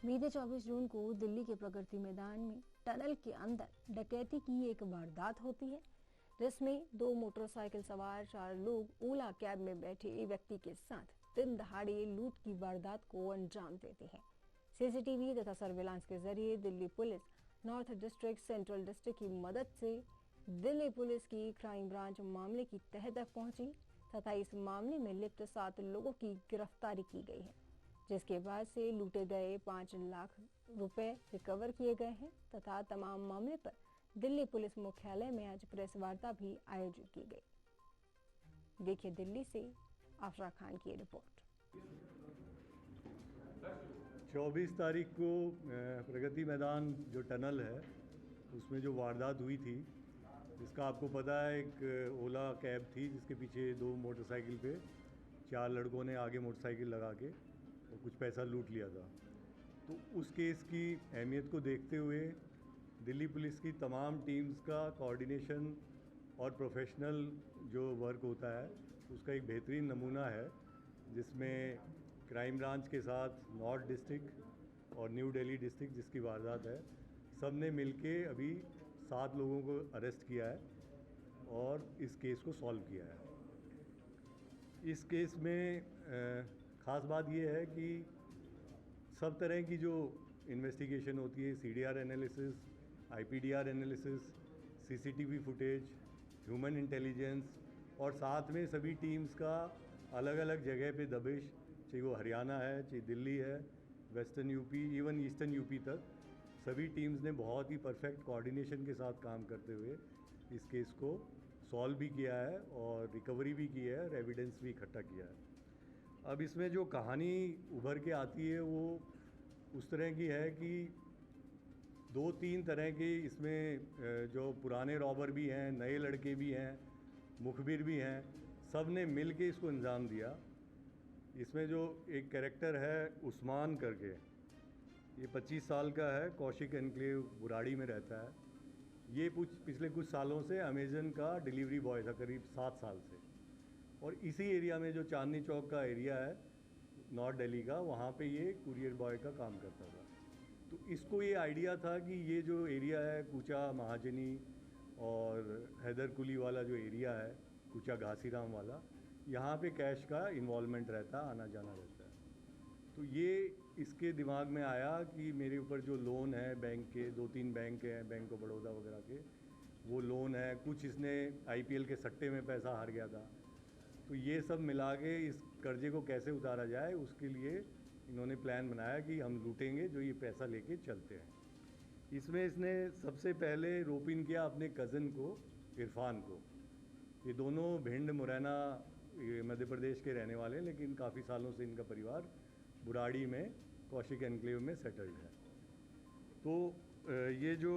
बीते 24 जून को दिल्ली के प्रगति मैदान में टनल के अंदर डकैती की एक वारदात होती है, जिसमें 2 मोटरसाइकिल सवार 4 लोग ओला कैब में बैठे एक व्यक्ति के साथ दिन दहाड़े लूट की वारदात को अंजाम देते हैं। सीसीटीवी तथा सर्विलांस के जरिए Delhi police north district central district की मदद से दिल्ली पुलिस की क्राइम ब्रांच मामले की तह तक पहुंची तथा इस मामले में लिप्त 7 लोगों की गिरफ्तारी की गई है, जिसके बाद से लूटे गए 5 लाख रुपए रिकवर किए गए हैं तथा तमाम मामले पर दिल्ली पुलिस मुख्यालय में आज प्रेस वार्ता भी आयोजित की गई। देखिए दिल्ली से आफरा खान की रिपोर्ट। 24 तारीख को प्रगति मैदान जो टनल है उसमें जो वारदात हुई थी, जिसका आपको पता है एक ओला कैब थी जिसके पीछे 2 मोटरसाइकिल पे 4 लड़कों ने आगे मोटरसाइकिल लगा के और कुछ पैसा लूट लिया था। तो उस केस की अहमियत को देखते हुए दिल्ली पुलिस की तमाम टीम्स का कोऑर्डिनेशन और प्रोफेशनल जो वर्क होता है उसका एक बेहतरीन नमूना है, जिसमें क्राइम ब्रांच के साथ नॉर्थ डिस्ट्रिक्ट और न्यू दिल्ली डिस्ट्रिक्ट जिसकी वारदात है, सब ने मिलके अभी 7 लोगों को अरेस्ट किया है और इस केस को सॉल्व किया है। इस केस में ख़ास बात यह है कि सब तरह की जो इन्वेस्टिगेशन होती है, CDR analysis, IPDR analysis, CCTV footage, human intelligence और साथ में सभी टीम्स का अलग अलग जगह पे दबिश, चाहे वो हरियाणा है, चाहे दिल्ली है, western UP, even eastern UP तक, सभी टीम्स ने बहुत ही परफेक्ट कोऑर्डिनेशन के साथ काम करते हुए इस केस को सॉल्व भी किया है और रिकवरी भी की है और एविडेंस भी इकट्ठा किया है। अब इसमें जो कहानी उभर के आती है वो उस तरह की है कि 2-3 तरह के इसमें जो पुराने रॉबर भी हैं, नए लड़के भी हैं, मुखबिर भी हैं, सब ने मिल के इसको अंजाम दिया। इसमें जो एक कैरेक्टर है उस्मान करके, ये 25 साल का है, कौशिक एनक्लेव बुराड़ी में रहता है। ये पिछले कुछ सालों से अमेजन का डिलीवरी बॉय था, करीब 7 साल से, और इसी एरिया में जो चांदनी चौक का एरिया है नॉर्थ दिल्ली का, वहाँ पे ये कुरियर बॉय का काम करता था। तो इसको ये आइडिया था कि ये जो एरिया है कूचा महाजनी और हैदर कुली वाला जो एरिया है, कूचा घासीराम वाला, यहाँ पे कैश का इन्वॉल्वमेंट रहता है, आना जाना रहता है। तो ये इसके दिमाग में आया कि मेरे ऊपर जो लोन है बैंक के, 2-3 बैंक हैं, बैंक ऑफ बड़ौदा वगैरह के, वो लोन है, कुछ इसने IPL के सट्टे में पैसा हार गया था। तो ये सब मिला के इस कर्जे को कैसे उतारा जाए, उसके लिए इन्होंने प्लान बनाया कि हम लूटेंगे जो ये पैसा लेके चलते हैं। इसमें इसने सबसे पहले रोप इन किया अपने कज़न को, इरफान को। ये दोनों भिंड मुरैना मध्य प्रदेश के रहने वाले हैं, लेकिन काफ़ी सालों से इनका परिवार बुराड़ी में कौशिक एनक्लेव में सेटल्ड है। तो ये जो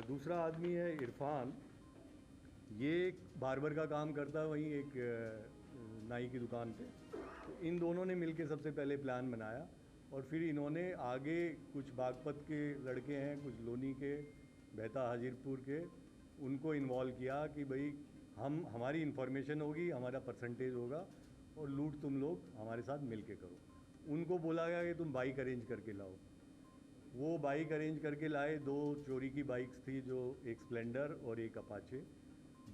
दूसरा आदमी है इरफान, ये एक बार्बर का काम करता है, वहीं एक नाई की दुकान पे। तो इन दोनों ने मिलकर सबसे पहले प्लान बनाया और फिर इन्होंने आगे कुछ बागपत के लड़के हैं, कुछ लोनी के, बहता हाजिरपुर के, उनको इन्वॉल्व किया कि भाई हमारी इन्फॉर्मेशन होगी, हमारा परसेंटेज होगा और लूट तुम लोग हमारे साथ मिल के करो। उनको बोला गया कि तुम बाइक अरेंज करके लाओ। वो बाइक अरेंज करके लाए। 2 चोरी की बाइक्स थी, जो एक स्प्लेंडर और एक अपाचे।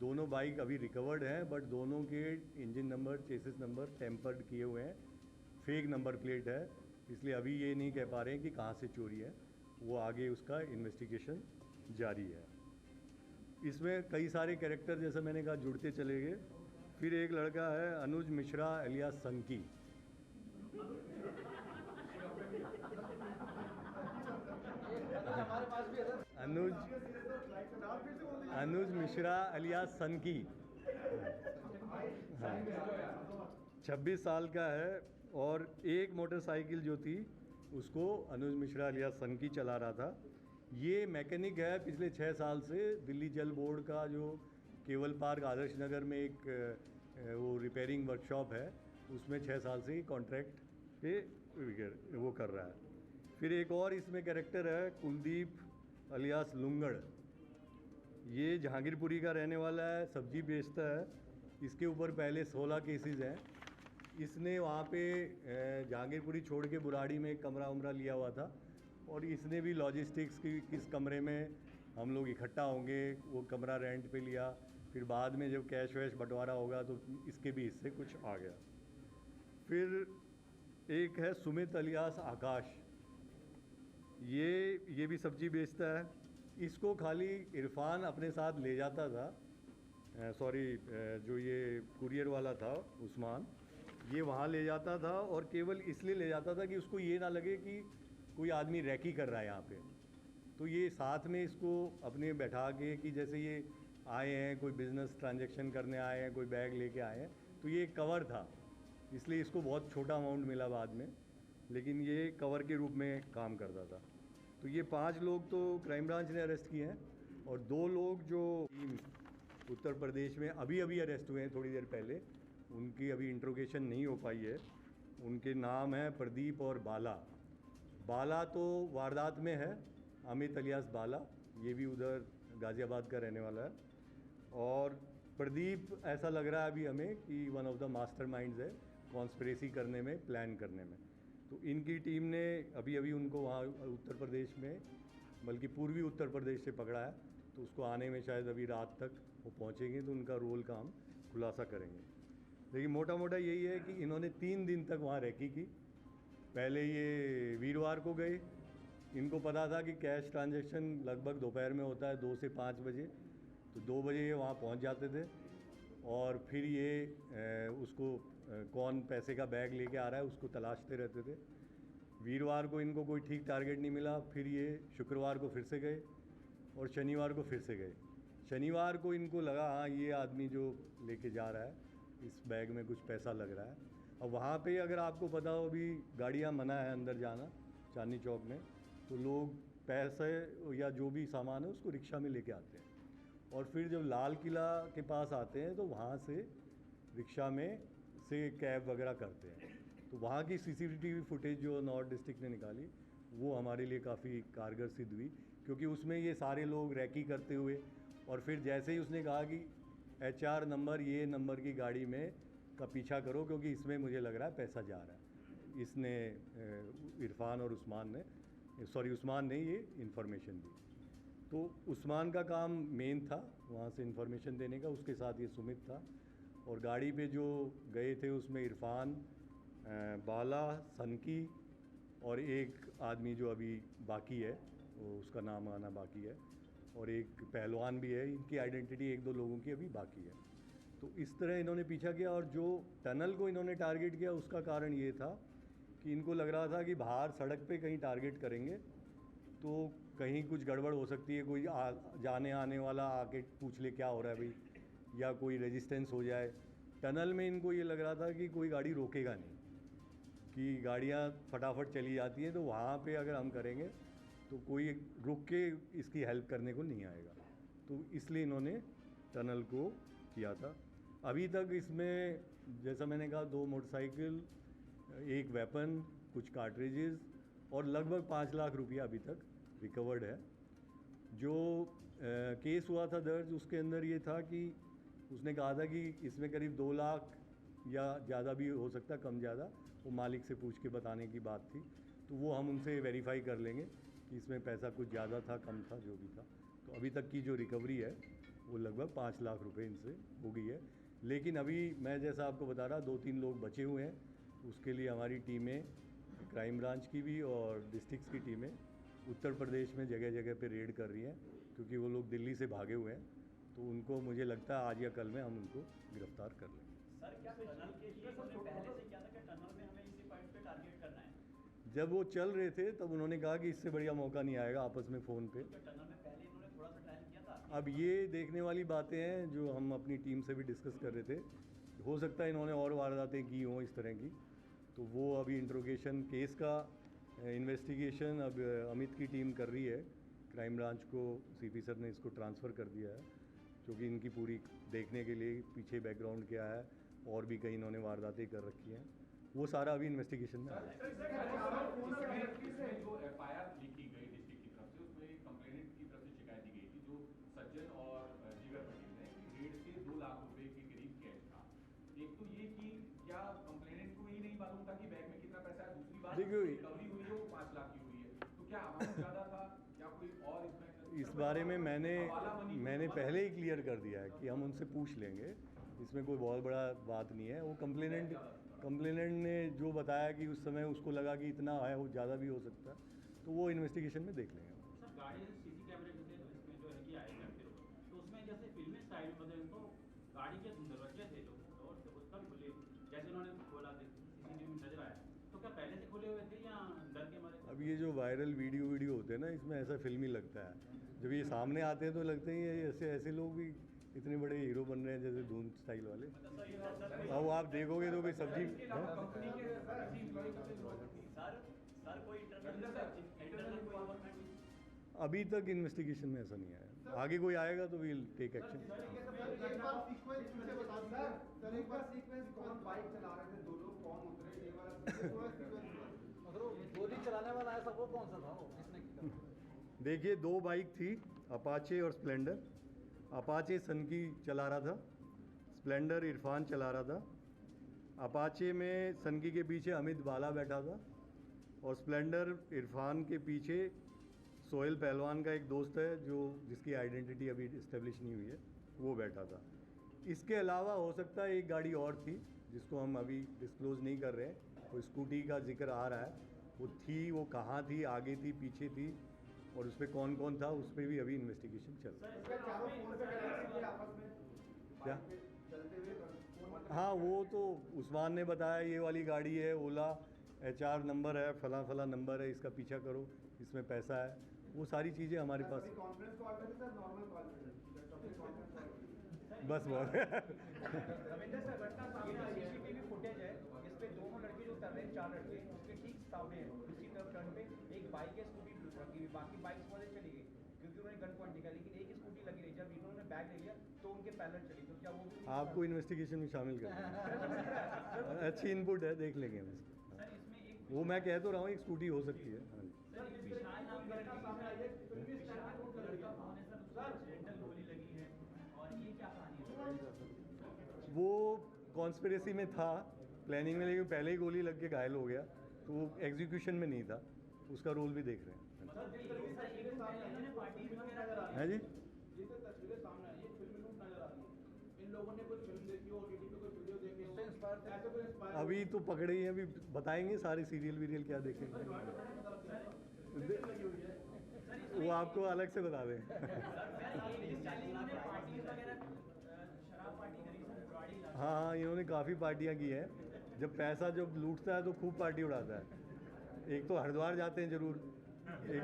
दोनों बाइक अभी रिकवर्ड हैं, बट दोनों के engine number, chassis number tempered किए हुए हैं, फेक नंबर प्लेट है, इसलिए अभी ये नहीं कह पा रहे हैं कि कहाँ से चोरी है। वो आगे उसका इन्वेस्टिगेशन जारी है। इसमें कई सारे कैरेक्टर, जैसे मैंने कहा, जुड़ते चले गए। फिर एक लड़का है अनुज मिश्रा एलियास सनकी। अनुज मिश्रा अलियास सनकी, हाँ, 26 साल का है और एक मोटरसाइकिल जो थी उसको अनुज मिश्रा अलियास सनकी चला रहा था। ये मैकेनिक है, पिछले 6 साल से दिल्ली जल बोर्ड का जो केवल पार्क आदर्श नगर में एक वो रिपेयरिंग वर्कशॉप है, उसमें 6 साल से कॉन्ट्रैक्ट पे वो कर रहा है। फिर एक और इसमें कैरेक्टर है कुलदीप अलियास लुंगड़। ये जहांगीरपुरी का रहने वाला है, सब्जी बेचता है। इसके ऊपर पहले 16 केसेस हैं। इसने वहाँ पे जहांगीरपुरी छोड़ के बुराड़ी में एक कमरा उमरा लिया हुआ था और इसने भी लॉजिस्टिक्स की किस कमरे में हम लोग इकट्ठा होंगे वो कमरा रेंट पे लिया, फिर बाद में जब कैश वैश बंटवारा होगा तो इसके भी हिस्से कुछ आ गया। फिर एक है सुमित अलियास आकाश, ये भी सब्जी बेचता है। इसको खाली इरफान अपने साथ ले जाता था, जो ये कुरियर वाला था उस्मान, ये वहाँ ले जाता था और केवल इसलिए ले जाता था कि उसको ये ना लगे कि कोई आदमी रैकी कर रहा है यहाँ पे। तो ये साथ में इसको अपने बैठा के कि जैसे ये आए हैं कोई बिज़नेस ट्रांजैक्शन करने आए हैं, कोई बैग लेके आए हैं, तो ये एक कवर था, इसलिए इसको बहुत छोटा अमाउंट मिला बाद में, लेकिन ये कवर के रूप में काम करता था। तो ये 5 लोग तो क्राइम ब्रांच ने अरेस्ट किए हैं और 2 लोग जो उत्तर प्रदेश में अभी अरेस्ट हुए हैं थोड़ी देर पहले, उनकी अभी इंट्रोगेशन नहीं हो पाई है। उनके नाम है प्रदीप और बाला। बाला तो वारदात में है, अमित अलियास बाला, ये भी उधर गाज़ियाबाद का रहने वाला है। और प्रदीप ऐसा लग रहा है अभी हमें कि वन ऑफ द मास्टरमाइंड्स है कॉन्स्पिरेसी करने में, प्लान करने में। तो इनकी टीम ने अभी उनको वहाँ उत्तर प्रदेश में, बल्कि पूर्वी उत्तर प्रदेश से पकड़ा है, तो उसको आने में शायद अभी रात तक वो पहुँचेंगे तो उनका रोल का हम खुलासा करेंगे। लेकिन मोटा मोटा यही है कि इन्होंने 3 दिन तक वहाँ रैकी की। पहले ये वीरवार को गए, इनको पता था कि कैश ट्रांजैक्शन लगभग दोपहर में होता है 2 से 5 बजे, तो 2 बजे ये वहाँ पहुँच जाते थे और फिर ये उसको कौन पैसे का बैग लेके आ रहा है उसको तलाशते रहते थे। वीरवार को इनको कोई ठीक टारगेट नहीं मिला, फिर ये शुक्रवार को फिर से गए और शनिवार को फिर से गए। शनिवार को इनको लगा हाँ ये आदमी जो लेके जा रहा है इस बैग में कुछ पैसा लग रहा है। और वहाँ पे अगर आपको पता हो अभी गाड़ियाँ मना है अंदर जाना चांदनी चौक में, तो लोग पैसे या जो भी सामान है उसको रिक्शा में लेके आते हैं और फिर जब लाल किला के पास आते हैं तो वहाँ से रिक्शा में से कैब वगैरह करते हैं। तो वहाँ की सीसीटीवी फुटेज जो नॉर्थ डिस्ट्रिक्ट ने निकाली वो हमारे लिए काफ़ी कारगर सिद्ध हुई, क्योंकि उसमें ये सारे लोग रैकी करते हुए और फिर जैसे ही उसने कहा कि HR नंबर ये नंबर की गाड़ी में का पीछा करो क्योंकि इसमें मुझे लग रहा है पैसा जा रहा है, इसने इरफान और उस्मान ने ये इन्फॉर्मेशन दी। तो उस्मान का काम मेन था वहाँ से इन्फॉर्मेशन देने का, उसके साथ ये सुमित था। और गाड़ी पे जो गए थे उसमें इरफान, बाला, सनकी और एक आदमी जो अभी बाकी है वो उसका नाम आना बाकी है, और एक पहलवान भी है। इनकी आइडेंटिटी 1-2 लोगों की अभी बाकी है। तो इस तरह इन्होंने पीछा किया और जो टनल को इन्होंने टारगेट किया उसका कारण ये था कि इनको लग रहा था कि बाहर सड़क पे कहीं टारगेट करेंगे तो कहीं कुछ गड़बड़ हो सकती है, कोई जाने आने वाला आके पूछ ले क्या हो रहा है भाई, या कोई रेजिस्टेंस हो जाए। टनल में इनको ये लग रहा था कि कोई गाड़ी रोकेगा नहीं, कि गाड़ियाँ फटाफट चली जाती हैं, तो वहाँ पे अगर हम करेंगे तो कोई रुक के इसकी हेल्प करने को नहीं आएगा। तो इसलिए इन्होंने टनल को किया था। अभी तक इसमें जैसा मैंने कहा 2 मोटरसाइकिल, 1 वेपन, कुछ कार्ट्रिजेस और लगभग 5 लाख रुपया अभी तक रिकवर्ड है। जो केस हुआ था दर्ज उसके अंदर ये था कि उसने कहा था कि इसमें करीब 2 लाख या ज़्यादा भी हो सकता, कम ज़्यादा, वो मालिक से पूछ के बताने की बात थी। तो वो हम उनसे वेरीफाई कर लेंगे कि इसमें पैसा कुछ ज़्यादा था, कम था, जो भी था। तो अभी तक की जो रिकवरी है वो लगभग 5 लाख रुपए इनसे हो गई है। लेकिन अभी मैं जैसा आपको बता रहा 2-3 लोग बचे हुए हैं, उसके लिए हमारी टीमें, क्राइम ब्रांच की भी और डिस्ट्रिक्ट्स की टीमें उत्तर प्रदेश में जगह जगह पे रेड कर रही हैं, क्योंकि वो लोग दिल्ली से भागे हुए हैं। तो उनको मुझे लगता है आज या कल में हम उनको गिरफ्तार कर लेंगे। सर क्या टनल के लिए उन्होंने पहले से क्या था कि टनल में हमें इसी पॉइंट पे टारगेट करना है? जब वो चल रहे थे तब उन्होंने कहा कि इससे बढ़िया मौका नहीं आएगा, आपस में फ़ोन पे। तो टनल में पहले इन्होंने थोड़ा सा ट्रायल किया था। अब ये देखने वाली बातें हैं जो हम अपनी टीम से भी डिस्कस कर रहे थे। हो सकता है इन्होंने और वारदातें की हों इस तरह की, तो वो अभी इंट्रोगेशन केस का इन्वेस्टिगेशन अब अमित की टीम कर रही है। क्राइम ब्रांच को CP सर ने इसको ट्रांसफ़र कर दिया है, क्योंकि इनकी पूरी देखने के लिए पीछे बैकग्राउंड क्या है, और भी कई इन्होंने वारदातें कर रखी हैं, वो सारा अभी इन्वेस्टिगेशन में आ रहा है। जो FIR लिखी गई डिस्ट्रिक्ट की तरफ से, उसमें कंप्लेनेंट की तरफ से शिकायत दी गई थी जो सज्जन और जिगर पटेल ने, कि 1.5 से 2 लाख रुपए के करीब कैश था। एक तो ये कि क्या कंप्लेनेंट को ये नहीं मालूम था कि बैग में कितना पैसा है, दूसरी बात रिकवरी हुई है वो 5 लाख की हुई है, तो क्या अमाउंट ज़्यादा था, क्या कोई और इसमें इस बारे में मैंने पहले ही क्लियर कर दिया है कि हम उनसे पूछ लेंगे, इसमें कोई बहुत बड़ा बात नहीं है। वो कंप्लेनेंट ने जो बताया कि उस समय उसको लगा कि इतना है, वो ज़्यादा भी हो सकता है, तो वो इन्वेस्टिगेशन में देख लेंगे। सर गाड़ी सीसी कैमरे जैसे इसमें जो है कि आए करते हो, तो उसमें जैसे फिल्मी स्टाइल में बदले तो गाड़ी के दरवाजे थे जो और उसका भी खुले, जैसे उन्होंने खोला सीसीटीवी में नजर आया, तो क्या पहले से खुले हुए थे या डर के मारे? अब ये जो वायरल वीडियो होते हैं ना, इसमें ऐसा फिल्मी लगता है। जब ये सामने आते हैं तो लगते हैं ये ऐसे लोग भी इतने बड़े हीरो बन रहे हैं जैसे धूम स्टाइल वाले। अब आप देखोगे तो कोई सब्जी सर कोई इंटरनल कोई ओवरमेंट अभी तक इन्वेस्टिगेशन में ऐसा नहीं आया। आगे कोई आएगा तो वील टेक एक्शन। गोली चलाने वाला ऐसा वो कौन सा था, वो किसने किया? देखिए, 2 बाइक थी, अपाचे और स्प्लेंडर। अपाचे सनकी चला रहा था, स्प्लेंडर इरफान चला रहा था। अपाचे में सनकी के पीछे अमित बाला बैठा था और स्प्लेंडर इरफान के पीछे सोहेल पहलवान का एक दोस्त है जिसकी आइडेंटिटी अभी इस्टेब्लिश नहीं हुई है, वो बैठा था। इसके अलावा हो सकता है एक गाड़ी और थी जिसको हम अभी डिस्क्लोज़ नहीं कर रहे हैं। वो स्कूटी का जिक्र आ रहा है, वो थी, वो कहाँ थी, आगे थी, पीछे थी, और उस पर कौन कौन था, उस पर भी अभी इन्वेस्टिगेशन चल रहा है। क्या? हाँ, वो तो उस्मान ने बताया ये वाली गाड़ी है, ओला HR नंबर है, फला फला नंबर है, इसका पीछा करो, इसमें पैसा है, वो सारी चीज़ें हमारे पास। बस बहुत रविंद्र सर, घटना सामने आई है, सीसीटीवी फुटेज है, इस पे दोनों लड़के जो कर रहे हैं, 4 लड़के उसके ठीक सामने है, दूसरी तरफ टर्न पे एक बाइक है, स्कूटी रखी हुई, बाकी बाइक्स वाले चली गई क्योंकि उन्होंने गन पॉइंट दिखा, लेकिन एक ही स्कूटी लगी रही। जब इन्होंने बैग ले लिया तो उनके पैरेलल चली, तो क्या वो भी आपको इन्वेस्टिगेशन में शामिल कर अच्छी इनपुट है, देख लेंगे हम इसको। सर इसमें एक वो मैं कह तो रहा हूँ एक स्कूटी हो सकती है। हाँ जी। सर ये विशाल नाम का लड़का सामने आई है, फिल्मी स्टाइल में उनका लड़का कौन है सर? उसको एक्सीडेंटल गोली लगी है और ये क्या कहानी है? वो कॉन्स्पिरेसी में था, प्लानिंग में, लेकिन पहले ही गोली लग के घायल हो गया, तो वो एग्जीक्यूशन में नहीं था, उसका रोल भी देख रहे हैं। है जी, तस्वीरें सामने आई है, फिल्म लूट नजर आ रही है, इन लोगों ने कोई फिल्म देखी हो, OTT पे कोई वीडियो देखी हो, ऐसे कोई इंस्पायर अभी तो पकड़े ही हैं, अभी बताएंगे सारे सीरियल वीरियल क्या देखेंगे, वो आपको अलग से बता दें। हाँ हाँ, इन्होंने काफ़ी पार्टियाँ की हैं। जब पैसा जब लूटता है तो खूब पार्टी उड़ाता है। एक तो हरिद्वार जाते हैं ज़रूर, एक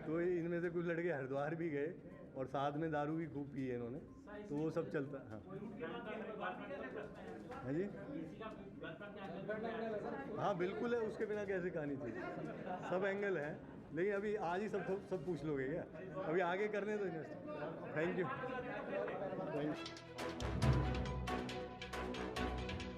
तो इनमें से कुछ लड़के हरिद्वार भी गए और साथ में दारू भी खूब पी है इन्होंने, तो वो सब चलता है। हाँ जी, हाँ बिल्कुल है, उसके बिना कैसे कहानी थी, सब एंगल है, लेकिन अभी आज ही सब पूछ लोगे क्या? अभी आगे करने दो इन्वेस्ट। Thank you.